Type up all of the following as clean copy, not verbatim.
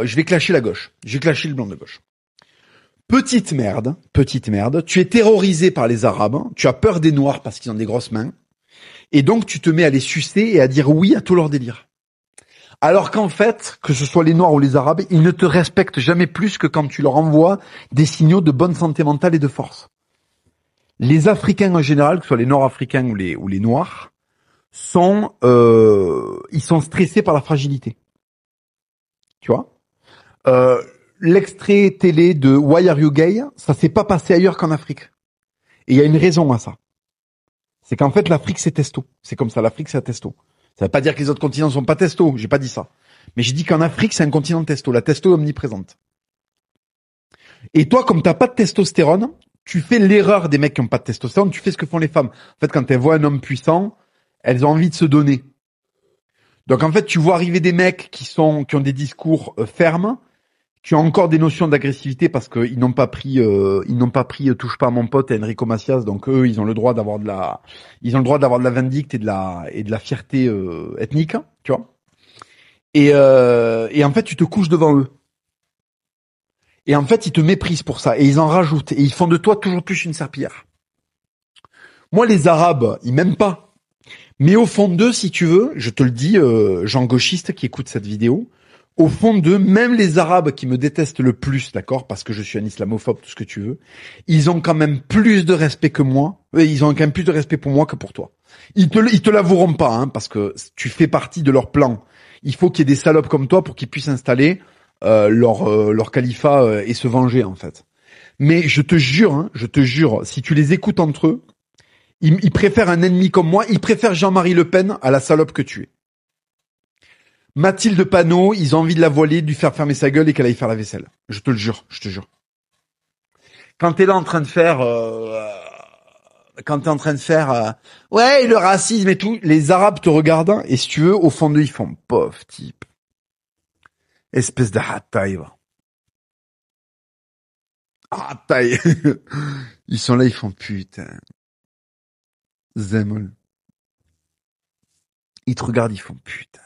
Je vais clasher la gauche. Je vais clasher le blanc de gauche. Petite merde. Tu es terrorisé par les Arabes. Tu as peur des Noirs parce qu'ils ont des grosses mains. Et donc, tu te mets à les sucer et à dire oui à tout leur délire. Alors qu'en fait, que ce soit les Noirs ou les Arabes, ils ne te respectent jamais plus que quand tu leur envoies des signaux de bonne santé mentale et de force. Les Africains en général, que ce soit les Nord-Africains ou les Noirs, ils sont stressés par la fragilité. Tu vois? L'extrait télé de Why Are You Gay, ça s'est pas passé ailleurs qu'en Afrique. Et il y a une raison à ça. C'est qu'en fait, l'Afrique, c'est testo. C'est comme ça, l'Afrique, c'est un testo. Ça veut pas dire que les autres continents sont pas testo, j'ai pas dit ça. Mais j'ai dit qu'en Afrique, c'est un continent testo. La testo est omniprésente. Et toi, comme t'as pas de testostérone, tu fais l'erreur des mecs qui ont pas de testostérone, tu fais ce que font les femmes. En fait, quand elles voient un homme puissant, elles ont envie de se donner. Donc en fait, tu vois arriver des mecs qui ont des discours fermes, qui ont encore des notions d'agressivité parce qu'ils n'ont pas pris touche pas à mon pote et Enrico Macias, donc eux ils ont le droit d'avoir de la vindicte et de la fierté ethnique, tu vois. Et en fait tu te couches devant eux. Et en fait ils te méprisent pour ça et ils en rajoutent et ils font de toi toujours plus une serpillière. Moi les Arabes ils m'aiment pas, mais au fond d'eux si tu veux, je te le dis, Jean gauchiste qui écoute cette vidéo. Au fond d'eux, même les Arabes qui me détestent le plus, d'accord, parce que je suis un islamophobe, tout ce que tu veux, ils ont quand même plus de respect que moi. Ils ont quand même plus de respect pour moi que pour toi. Ils te l'avoueront pas, hein, parce que tu fais partie de leur plan. Il faut qu'il y ait des salopes comme toi pour qu'ils puissent installer leur califat et se venger, en fait. Mais je te jure, si tu les écoutes entre eux, ils préfèrent un ennemi comme moi. Ils préfèrent Jean-Marie Le Pen à la salope que tu es. Mathilde Panot, ils ont envie de la voiler, de lui faire fermer sa gueule et qu'elle aille faire la vaisselle. Je te le jure. Quand t'es là en train de faire, ouais, le racisme et tout, les Arabes te regardent et si tu veux, au fond d'eux, ils font pauvre type. Espèce de hataï, va. Hataï. Ils sont là, ils font putain. Zemmour. Ils te regardent, ils font putain.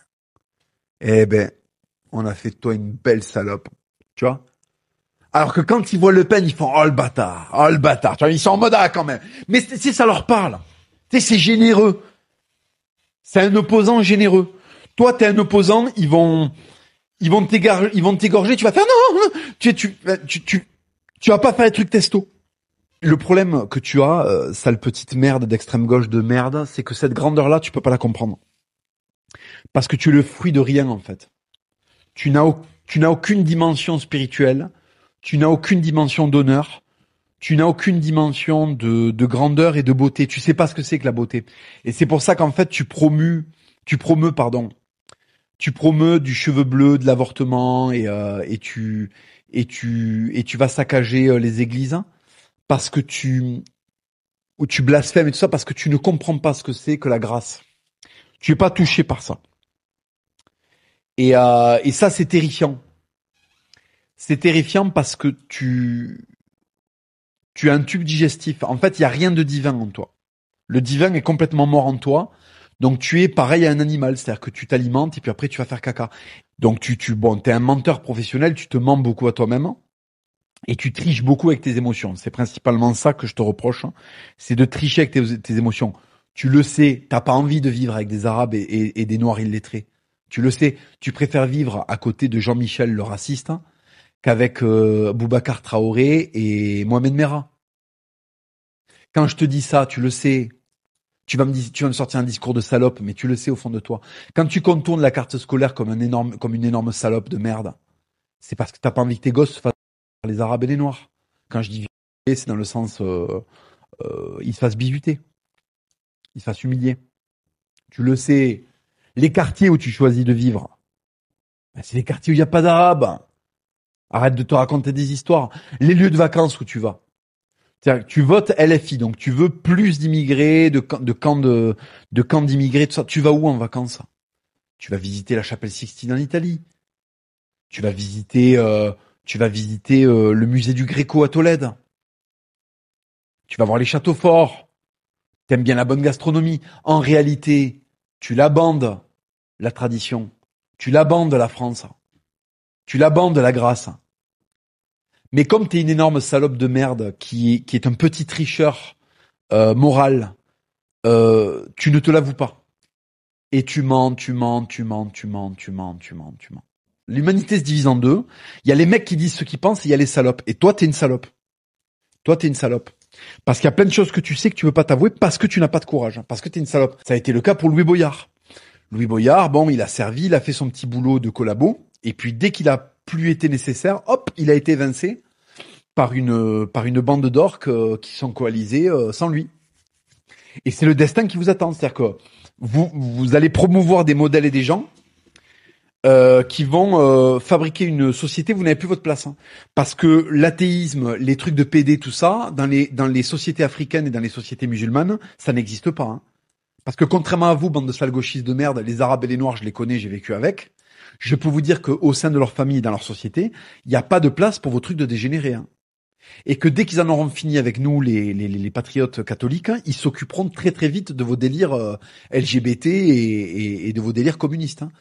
Eh ben, on a fait de toi une belle salope. Tu vois? Alors que quand ils voient Le Pen, ils font oh le bâtard. Tu vois, ils sont en mode ah quand même. Mais c'est ça leur parle. Tu sais, c'est généreux. C'est un opposant généreux. Toi, t'es un opposant, ils vont t'égorger. Tu vas faire non. Tu vas pas faire les trucs testo. Le problème que tu as, sale petite merde d'extrême gauche de merde, c'est que cette grandeur-là, tu peux pas la comprendre. Parce que tu es le fruit de rien, en fait. Tu n'as aucune dimension spirituelle. Tu n'as aucune dimension d'honneur. Tu n'as aucune dimension de grandeur et de beauté. Tu sais pas ce que c'est que la beauté. Et c'est pour ça qu'en fait, tu promeux du cheveu bleu, de l'avortement et tu vas saccager les églises parce que tu blasphèmes et tout ça parce que tu ne comprends pas ce que c'est que la grâce. Tu es pas touché par ça. Et ça, c'est terrifiant. C'est terrifiant parce que tu as un tube digestif. En fait, il y a rien de divin en toi. Le divin est complètement mort en toi. Donc tu es pareil à un animal, c'est-à-dire que tu t'alimentes et puis après tu vas faire caca. Donc t'es un menteur professionnel, tu te mens beaucoup à toi-même et tu triches beaucoup avec tes émotions. C'est principalement ça que je te reproche, hein. C'est de tricher avec tes émotions. Tu le sais, t'as pas envie de vivre avec des Arabes et des Noirs illettrés. Tu le sais, tu préfères vivre à côté de Jean-Michel le raciste hein, qu'avec Boubacar Traoré et Mohamed Merah. Quand je te dis ça, tu le sais. Tu vas me sortir un discours de salope, mais tu le sais au fond de toi. Quand tu contournes la carte scolaire comme une énorme salope de merde, c'est parce que t'as pas envie que tes gosses se fassent les Arabes et les Noirs. Quand je dis violer, c'est dans le sens ils se fassent bisuter, ils se fassent humilier. Tu le sais. Les quartiers où tu choisis de vivre, c'est les quartiers où il n'y a pas d'Arabes. Arrête de te raconter des histoires. Les lieux de vacances où tu vas. C'est-à-dire que tu votes LFI, donc tu veux plus d'immigrés, de camps d'immigrés, tout ça. Tu vas où en vacances? Tu vas visiter la chapelle Sixtine en Italie. Tu vas visiter le musée du Gréco à Tolède. Tu vas voir les châteaux forts. T'aimes bien la bonne gastronomie. En réalité, tu la bandes, la tradition. Tu la bandes, la France. Tu la bandes la grâce. Mais comme t'es une énorme salope de merde qui est un petit tricheur moral, tu ne te l'avoues pas. Et tu mens, tu mens, tu mens, tu mens, tu mens, tu mens, tu mens. L'humanité se divise en deux. Il y a les mecs qui disent ce qu'ils pensent et il y a les salopes. Et toi, t'es une salope. Toi, t'es une salope. Parce qu'il y a plein de choses que tu sais que tu veux pas t'avouer parce que tu n'as pas de courage. Parce que t'es une salope. Ça a été le cas pour Louis Boyard. Louis Boyard, bon, il a servi, il a fait son petit boulot de collabo. Et puis, dès qu'il a plus été nécessaire, hop, il a été évincé par une bande d'orques qui sont coalisés sans lui. Et c'est le destin qui vous attend. C'est-à-dire que vous allez promouvoir des modèles et des gens qui vont fabriquer une société, vous n'avez plus votre place. Hein. Parce que l'athéisme, les trucs de PD, tout ça, dans les sociétés africaines et dans les sociétés musulmanes, ça n'existe pas. Hein. Parce que contrairement à vous, bande de sales gauchistes de merde, les Arabes et les Noirs, je les connais, j'ai vécu avec. Je peux vous dire qu'au sein de leur famille et dans leur société, il n'y a pas de place pour vos trucs de dégénérés. Hein. Et que dès qu'ils en auront fini avec nous, les patriotes catholiques, hein, ils s'occuperont très très vite de vos délires LGBT et de vos délires communistes. Hein.